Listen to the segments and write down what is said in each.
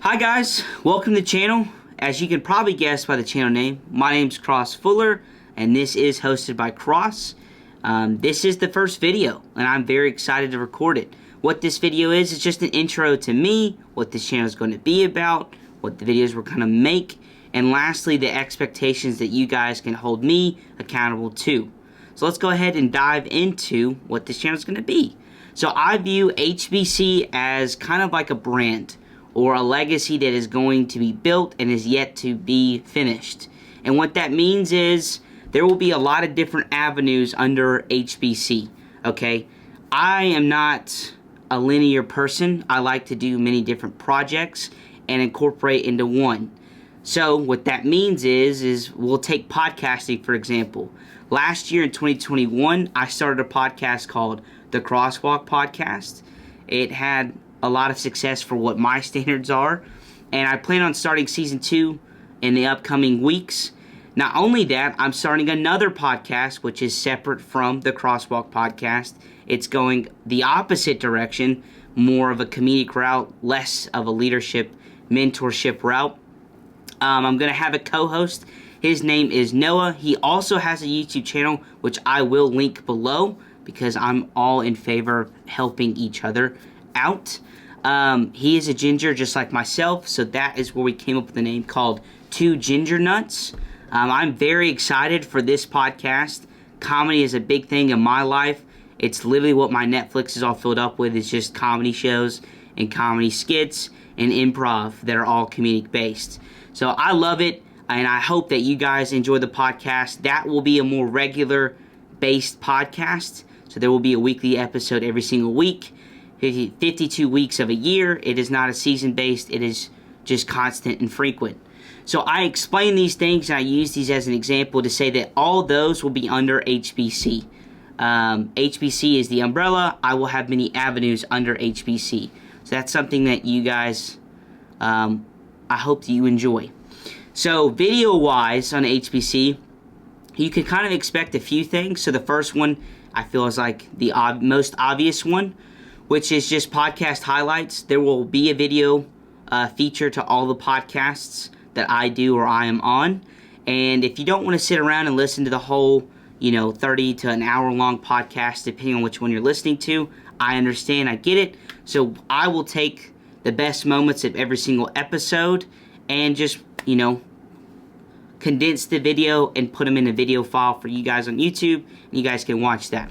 Hi guys, welcome to the channel. As you can probably guess by the channel name, my name's Cross Fuller, and this is hosted by Cross. This is the first video, and I'm very excited to record it. What this video is just an intro to me, what this channel is going to be about, what the videos we're going to make, and lastly, the expectations that you guys can hold me accountable to. So let's go ahead and dive into what this channel is going to be. So I view HBC as kind of like a brand, or a legacy that is going to be built and is yet to be finished. And what that means is there will be a lot of different avenues under HBC, okay? I am not a linear person. I like to do many different projects and incorporate into one. So what that means is we'll take podcasting, for example. Last year in 2021, I started a podcast called The Crosswalk Podcast. It had a lot of success for what my standards are, and I plan on starting season 2 in the upcoming weeks. Not only that, I'm starting another podcast which is separate from the Crosswalk Podcast. It's going the opposite direction, more of a comedic route, less of a leadership, mentorship route. I'm going to have a co-host. His name is Noah. He also has a YouTube channel, which I will link below, because I'm all in favor of helping each other out. He is a ginger just like myself, so that is where we came up with the name called Two Ginger Nuts. I'm very excited for this podcast. Comedy is a big thing in my life. It's literally what my Netflix is all filled up with. It's just comedy shows and comedy skits and improv that are all comedic based. So I love it, and I hope that you guys enjoy the podcast. That will be a more regular based podcast, so there will be a weekly episode every single week. 52 weeks of a year. It is not a season based, it is just constant and frequent. So I explain these things and I use these as an example to say that all those will be under HBC. HBC is the umbrella. I will have many avenues under HBC. So that's something that you guys, I hope that you enjoy. So video wise on HBC, you can kind of expect a few things. So the first one I feel is like the most obvious one, which is just podcast highlights. There will be a video feature to all the podcasts that I do or I am on. And if you don't want to sit around and listen to the whole, 30 to an hour long podcast, depending on which one you're listening to, I understand, I get it. So I will take the best moments of every single episode and just, condense the video and put them in a video file for you guys on YouTube, and you guys can watch that.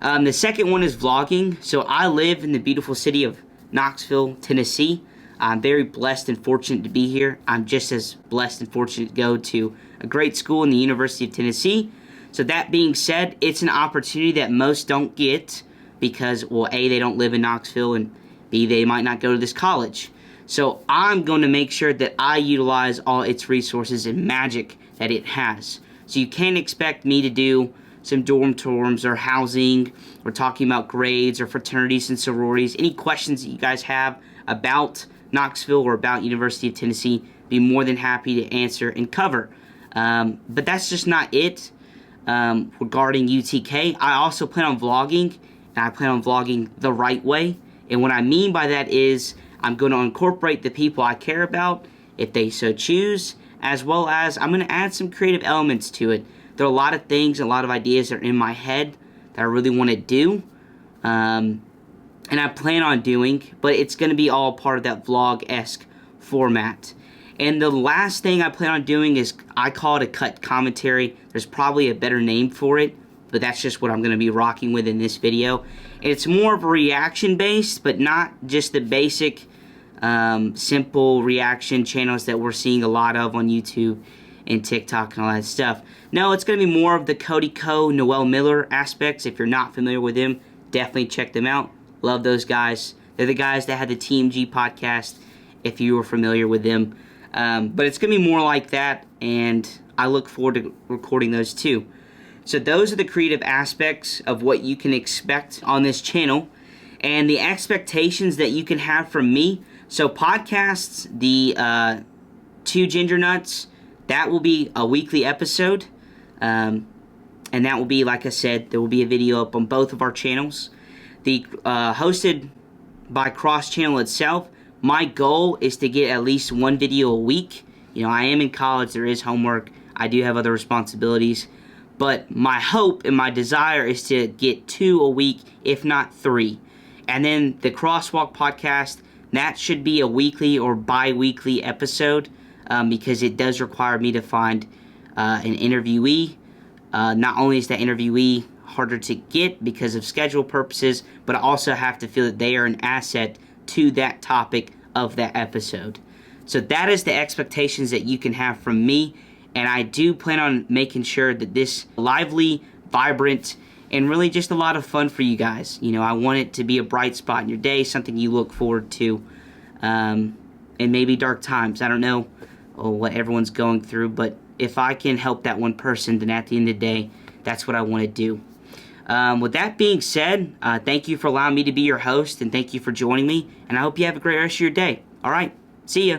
The second one is vlogging. So I live in the beautiful city of Knoxville, Tennessee. I'm very blessed and fortunate to be here. I'm just as blessed and fortunate to go to a great school in the University of Tennessee. So that being said, it's an opportunity that most don't get because, well, A, they don't live in Knoxville, and B, they might not go to this college. So I'm going to make sure that I utilize all its resources and magic that it has. So you can't expect me to do some dorm tours or housing or talking about grades or fraternities and sororities. Any questions that you guys have about Knoxville or about University of Tennessee, be more than happy to answer and cover. But that's just not it regarding UTK. I also plan on vlogging, and I plan on vlogging the right way. And what I mean by that is I'm going to incorporate the people I care about, if they so choose, as well as I'm going to add some creative elements to it. There are a lot of things, a lot of ideas that are in my head that I really want to do, and I plan on doing, but it's going to be all part of that vlog-esque format. And the last thing I plan on doing is, I call it a cut commentary. There's probably a better name for it, but that's just what I'm going to be rocking with in this video. And it's more of a reaction-based, but not just the basic, simple reaction channels that we're seeing a lot of on YouTube and TikTok and all that stuff. No, it's going to be more of the Cody Ko, Noel Miller aspects. If you're not familiar with them, definitely check them out. Love those guys. They're the guys that had the TMG podcast, if you were familiar with them. But it's going to be more like that, and I look forward to recording those too. So those are the creative aspects of what you can expect on this channel, and the expectations that you can have from me. So podcasts, the Two Ginger Nuts, that will be a weekly episode, and that will be, like I said, there will be a video up on both of our channels. The hosted by Cross channel itself My goal is to get at least one video a week. You know, I am in college, there is homework, I do have other responsibilities, but my hope and my desire is to get 2 a week, if not 3. And then the Crosswalk podcast, that should be a weekly or bi-weekly episode, because it does require me to find an interviewee. Not only is that interviewee harder to get because of schedule purposes, but I also have to feel that they are an asset to that topic of that episode. So that is the expectations that you can have from me, and I do plan on making sure that this lively, vibrant, and really just a lot of fun for you guys. You know, I want it to be a bright spot in your day, something you look forward to, and maybe dark times. I don't know what everyone's going through, but if I can help that one person, then at the end of the day, that's what I want to do. With that being said, thank you for allowing me to be your host, and thank you for joining me, and I hope you have a great rest of your day. All right, see ya.